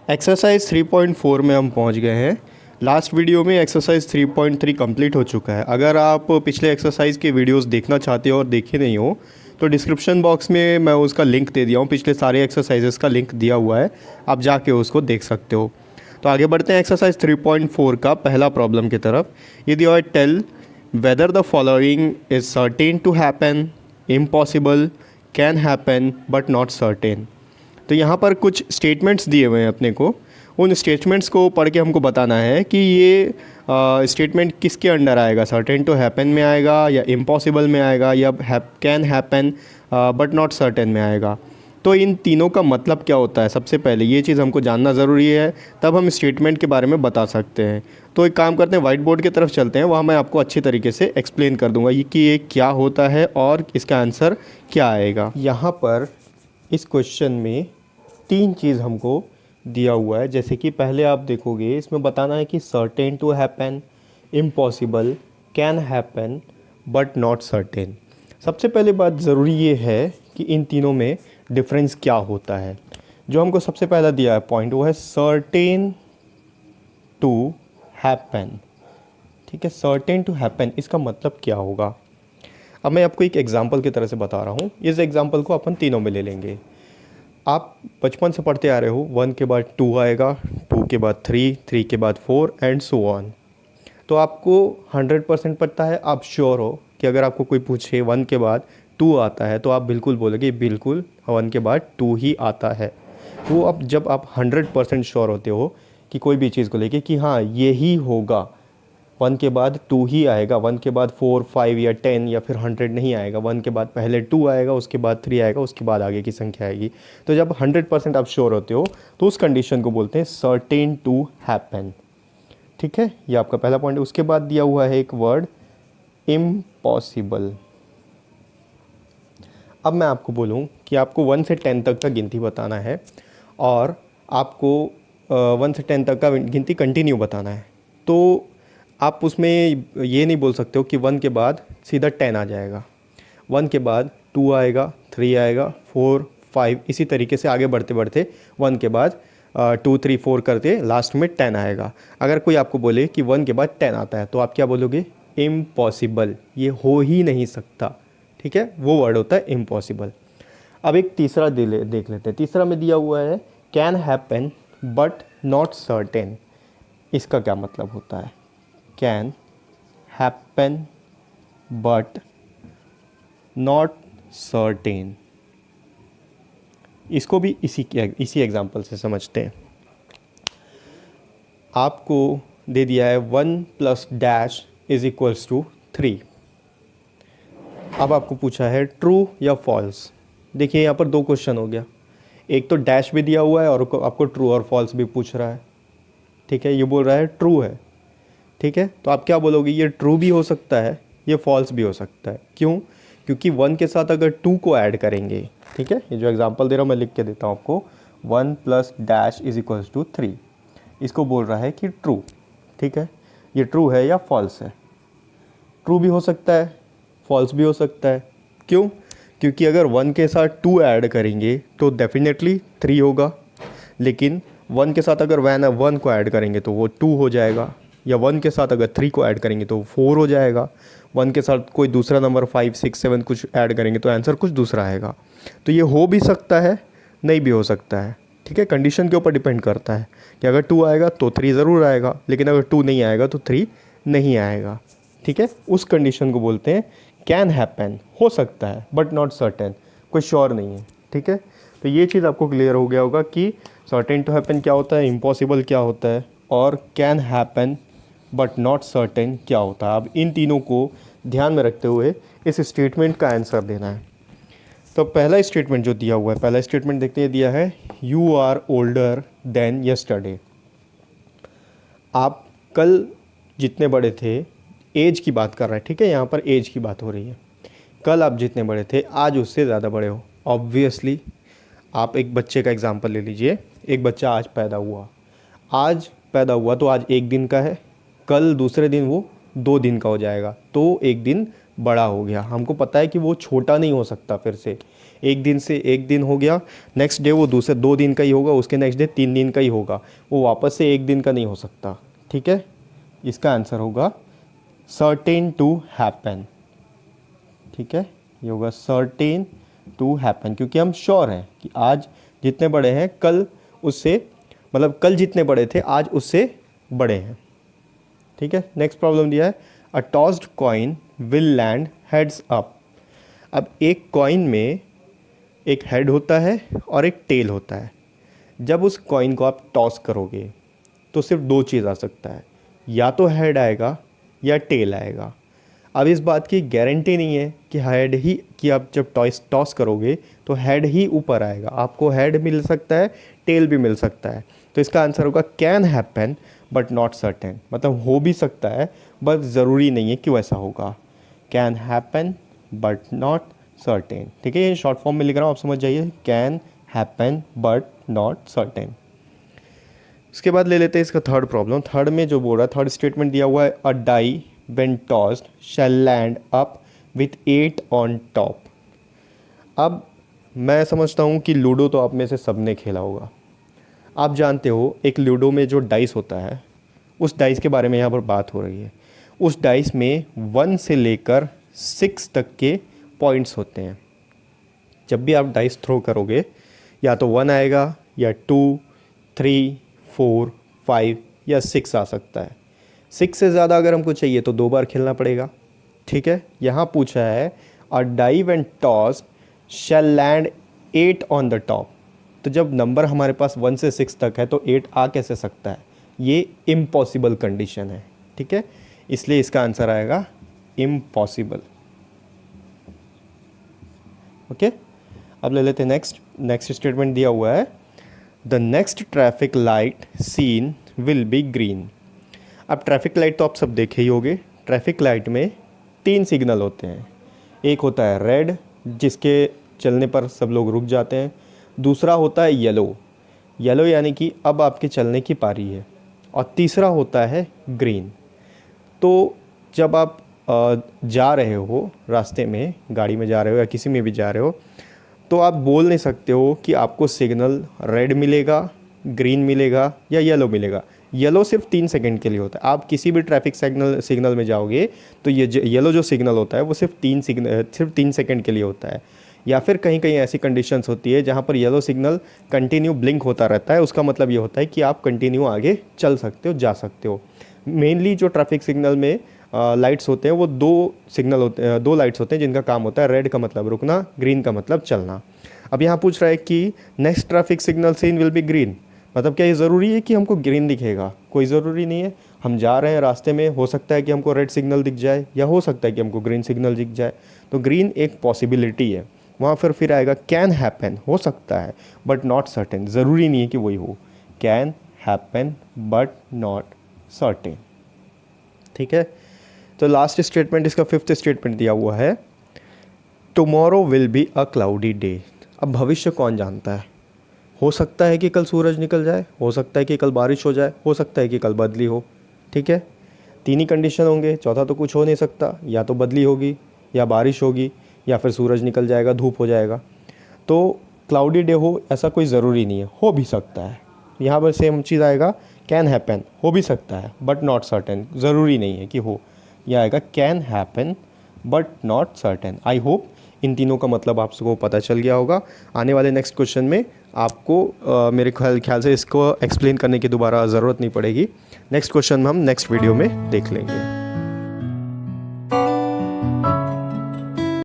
Exercise 3.4 में हम पहुंच गए हैं। लास्ट वीडियो में एक्सरसाइज 3.3 कंप्लीट हो चुका है। अगर आप पिछले एक्सरसाइज के वीडियोस देखना चाहते हो और देखे नहीं हो तो डिस्क्रिप्शन बॉक्स में मैं उसका लिंक दे दिया हूँ। पिछले सारे एक्सरसाइजेस का लिंक दिया हुआ है, आप जाके उसको देख सकते हो। तो आगे बढ़ते हैं एक्सरसाइज 3.4 का पहला प्रॉब्लम की तरफ। ये दिया है, tell whether the following is certain to happen, impossible, can happen but not certain. तो यहाँ पर कुछ स्टेटमेंट्स दिए हुए हैं अपने को। उन स्टेटमेंट्स को पढ़ के हमको बताना है कि ये स्टेटमेंट किसके अंडर आएगा, सर्टेन टू हैपन में आएगा या इम्पॉसिबल में आएगा या can happen but not certain में आएगा। तो इन तीनों का मतलब क्या होता है, सबसे पहले ये चीज़ हमको जानना ज़रूरी है, तब हम स्टेटमेंट के बारे में बता सकते हैं। तो एक काम करते हैं, वाइट बोर्ड की तरफ चलते हैं, वहाँ मैं आपको अच्छी तरीके से एक्सप्लेन कर दूँगा कि ये क्या होता है और इसका आंसर क्या आएगा। यहाँ पर इस क्वेश्चन में तीन चीज़ हमको दिया हुआ है। जैसे कि पहले आप देखोगे, इसमें बताना है कि certain to happen, impossible, can happen but not certain. सबसे पहले बात ज़रूरी ये है कि इन तीनों में डिफरेंस क्या होता है। जो हमको सबसे पहला दिया है पॉइंट, वो है सर्टेन टू हैपन। ठीक है, सर्टेन टू हैपन, इसका मतलब क्या होगा। अब मैं आपको एक एग्जांपल की तरह से बता रहा हूँ। इस एग्जांपल को अपन तीनों में ले लेंगे। आप बचपन से पढ़ते आ रहे हो, 1 के बाद 2 आएगा, 2 के बाद 3, 3 के बाद 4 एंड सो ऑन। तो आपको 100% पता है, आप श्योर हो कि अगर आपको कोई पूछे 1 के बाद 2 आता है तो आप बिल्कुल बोलोगे बिल्कुल 1 के बाद 2 ही आता है। तो अब जब आप 100% श्योर होते हो कि कोई भी चीज़ को लेके कि हाँ ये ही होगा, 1 के बाद 2 ही आएगा, 1 के बाद 4, 5 या 10 या फिर 100 नहीं आएगा, 1 के बाद पहले 2 आएगा, उसके बाद 3 आएगा, उसके बाद आगे की संख्या आएगी। तो जब 100% आप श्योर होते हो तो उस कंडीशन को बोलते हैं सर्टेन टू हैपन। ठीक है, ये आपका पहला पॉइंट है। उसके बाद दिया हुआ है एक वर्ड, इम्पॉसिबल। अब मैं आपको बोलूँ कि आपको 1 से 10 तक का गिनती बताना है और आपको 1 से 10 तक का गिनती कंटिन्यू बताना है। तो आप उसमें ये नहीं बोल सकते हो कि 1 के बाद सीधा 10 आ जाएगा, 1 के बाद 2 आएगा, 3 आएगा, 4, 5, इसी तरीके से आगे बढ़ते बढ़ते 1 के बाद 2, 3, 4 करते लास्ट में 10 आएगा। अगर कोई आपको बोले कि 1 के बाद 10 आता है तो आप क्या बोलोगे, इम्पॉसिबल, ये हो ही नहीं सकता। ठीक है, वो वर्ड होता है इम्पॉसिबल। अब एक तीसरा देख लेते हैं। तीसरा में दिया हुआ है can happen but not certain. इसका क्या मतलब होता है, can happen but not certain. इसको भी इसी एग्जांपल से समझते हैं। आपको दे दिया है 1 plus dash is equals to 3। अब आपको पूछा है ट्रू या फॉल्स। देखिए यहाँ पर दो क्वेश्चन हो गया, एक तो डैश भी दिया हुआ है और आपको ट्रू और फॉल्स भी पूछ रहा है। ठीक है, ये बोल रहा है ट्रू है। ठीक है, तो आप क्या बोलोगे, ये ट्रू भी हो सकता है, ये फॉल्स भी हो सकता है। क्यों, क्योंकि 1 के साथ अगर 2 को ऐड करेंगे, ठीक है, ये जो एग्जांपल दे रहा हूँ मैं लिख के देता हूँ आपको, 1 plus dash is equals to 3, इसको बोल रहा है कि ट्रू। ठीक है, ये ट्रू है या फॉल्स है। ट्रू भी हो सकता है, फॉल्स भी हो सकता है। क्यों, क्योंकि अगर 1 के साथ 2 ऐड करेंगे तो डेफिनेटली 3 होगा, लेकिन 1 के साथ अगर 1 को ऐड करेंगे तो वो 2 हो जाएगा, या 1 के साथ अगर 3 को ऐड करेंगे तो 4 हो जाएगा। 1 के साथ कोई दूसरा नंबर 5, 6, 7 कुछ ऐड करेंगे तो आंसर कुछ दूसरा आएगा। तो ये हो भी सकता है, नहीं भी हो सकता है। ठीक है, कंडीशन के ऊपर डिपेंड करता है कि अगर 2 आएगा तो 3 ज़रूर आएगा, लेकिन अगर 2 नहीं आएगा तो 3 नहीं आएगा। ठीक है, उस कंडीशन को बोलते हैं कैन हैपन, हो सकता है बट नॉट सर्टेन, कोई श्योर नहीं है। ठीक है, तो ये चीज़ आपको क्लियर हो गया होगा कि सर्टेन टू हैपन क्या होता है, इम्पॉसिबल क्या होता है और can happen but not certain क्या होता है। अब इन तीनों को ध्यान में रखते हुए इस स्टेटमेंट का आंसर देना है। तो पहला स्टेटमेंट जो दिया हुआ है, पहला स्टेटमेंट देखते हैं, दिया है you are older than yesterday. आप कल जितने बड़े थे, एज की बात कर रहा है। ठीक है, यहाँ पर एज की बात हो रही है। कल आप जितने बड़े थे आज उससे ज़्यादा बड़े हो। ऑब्वियसली आप एक बच्चे का एग्जांपल ले लीजिए। एक बच्चा आज पैदा हुआ, आज पैदा हुआ तो आज 1 दिन का है, कल दूसरे दिन वो 2 दिन का हो जाएगा, तो 1 दिन बड़ा हो गया, हमको पता है कि वो छोटा नहीं हो सकता फिर से। एक दिन से एक दिन हो गया, नेक्स्ट डे वो दूसरे 2 दिन का ही होगा, उसके नेक्स्ट डे 3 दिन का ही होगा, वो वापस से एक दिन का नहीं हो सकता। ठीक है, इसका आंसर होगा सर्टेन टू हैपन। ठीक है, ये होगा सर्टेन टू हैपन, क्योंकि हम श्योर हैं कि आज जितने बड़े हैं कल उससे, मतलब कल जितने बड़े थे आज उससे बड़े हैं। ठीक है, नेक्स्ट प्रॉब्लम दिया है a tossed coin will land heads up. अब एक कॉइन में एक हेड होता है और एक टेल होता है। जब उस कॉइन को आप टॉस करोगे तो सिर्फ 2 चीज़ आ सकता है, या तो हेड आएगा या टेल आएगा। अब इस बात की गारंटी नहीं है कि हेड ही, कि आप जब टॉस करोगे तो हेड ही ऊपर आएगा, आपको हेड मिल सकता है, टेल भी मिल सकता है। तो इसका आंसर होगा can happen but not certain, मतलब हो भी सकता है बट ज़रूरी नहीं है कि वैसा होगा। Can happen but not certain. ठीक है, ये शॉर्ट फॉर्म में लिख रहा हूँ, आप समझ जाइए, can happen but not certain. इसके बाद ले लेते हैं इसका थर्ड प्रॉब्लम। थर्ड में जो बोल रहा है, थर्ड स्टेटमेंट दिया हुआ है a die when tossed shall land up with 8 on top। अब मैं समझता हूँ कि लूडो तो आप में से सब ने खेला होगा। आप जानते हो एक लूडो में जो डाइस होता है, उस डाइस के बारे में यहाँ पर बात हो रही है। उस डाइस में 1 से लेकर 6 तक के पॉइंट्स होते हैं। जब भी आप डाइस थ्रो करोगे, या तो 1 आएगा या 2, 3, 4, 5 या 6 आ सकता है। 6 से ज़्यादा अगर हमको चाहिए तो 2 बार खेलना पड़ेगा। ठीक है, यहाँ पूछा है a die when toss shall land 8 on the top. तो जब नंबर हमारे पास 1 से 6 तक है तो 8 आ कैसे सकता है? ये इम्पॉसिबल कंडीशन है। ठीक है, इसलिए इसका आंसर आएगा इम्पॉसिबल। ओके, अब ले लेते हैं नेक्स्ट स्टेटमेंट दिया हुआ है the next traffic light seen will be green. अब ट्रैफिक लाइट तो आप सब देखे ही होंगे। ट्रैफिक लाइट में 3 सिग्नल होते हैं। एक होता है रेड, जिसके चलने पर सब लोग रुक जाते हैं। दूसरा होता है येलो यानी कि अब आपके चलने की पारी है। और तीसरा होता है ग्रीन। तो जब आप जा रहे हो रास्ते में, गाड़ी में जा रहे हो या किसी में भी जा रहे हो, तो आप बोल नहीं सकते हो कि आपको सिग्नल रेड मिलेगा, ग्रीन मिलेगा या येलो मिलेगा। येलो सिर्फ 3 सेकंड के लिए होता है। आप किसी भी ट्रैफिक सिग्नल में जाओगे तो ये येलो जो सिग्नल होता है वो सिर्फ 3 सेकंड के लिए होता है। या फिर कहीं कहीं ऐसी कंडीशंस होती है जहाँ पर येलो सिग्नल कंटिन्यू ब्लिंक होता रहता है। उसका मतलब ये होता है कि आप कंटिन्यू आगे चल सकते हो, जा सकते हो। मेनली जो ट्रैफिक सिग्नल में लाइट्स होते हैं वो 2 लाइट्स होते हैं जिनका काम होता है रेड का मतलब रुकना, ग्रीन का मतलब चलना। अब यहाँ पूछ रहा है कि next traffic signal seen will be green, मतलब क्या ये ज़रूरी है कि हमको ग्रीन दिखेगा? कोई ज़रूरी नहीं है। हम जा रहे हैं रास्ते में, हो सकता है कि हमको रेड सिग्नल दिख जाए या हो सकता है कि हमको ग्रीन सिग्नल दिख जाए। तो ग्रीन एक पॉसिबिलिटी है। वहाँ फिर आएगा कैन हैपन, हो सकता है, बट नॉट सर्टेन, ज़रूरी नहीं है कि वही हो। Can happen but not certain. ठीक है, तो लास्ट स्टेटमेंट, इसका 5th स्टेटमेंट दिया हुआ है tomorrow will be a cloudy day. अब भविष्य कौन जानता है? हो सकता है कि कल सूरज निकल जाए, हो सकता है कि कल बारिश हो जाए, हो सकता है कि कल बदली हो। ठीक है, 3 ही कंडीशन होंगे, चौथा तो कुछ हो नहीं सकता। या तो बदली होगी, या बारिश होगी, या फिर सूरज निकल जाएगा, धूप हो जाएगा। तो क्लाउडी डे हो ऐसा कोई ज़रूरी नहीं है, हो भी सकता है। यहाँ पर सेम चीज़ आएगा, कैन हैपन, हो भी सकता है बट नॉट सर्टेन, ज़रूरी नहीं है कि हो। यह आएगा can happen but not certain. I hope इन तीनों का मतलब आपको पता चल गया होगा। आने वाले नेक्स्ट क्वेश्चन में आपको मेरे ख्याल से इसको एक्सप्लेन करने की दोबारा ज़रूरत नहीं पड़ेगी। नेक्स्ट क्वेश्चन हम नेक्स्ट वीडियो में देख लेंगे।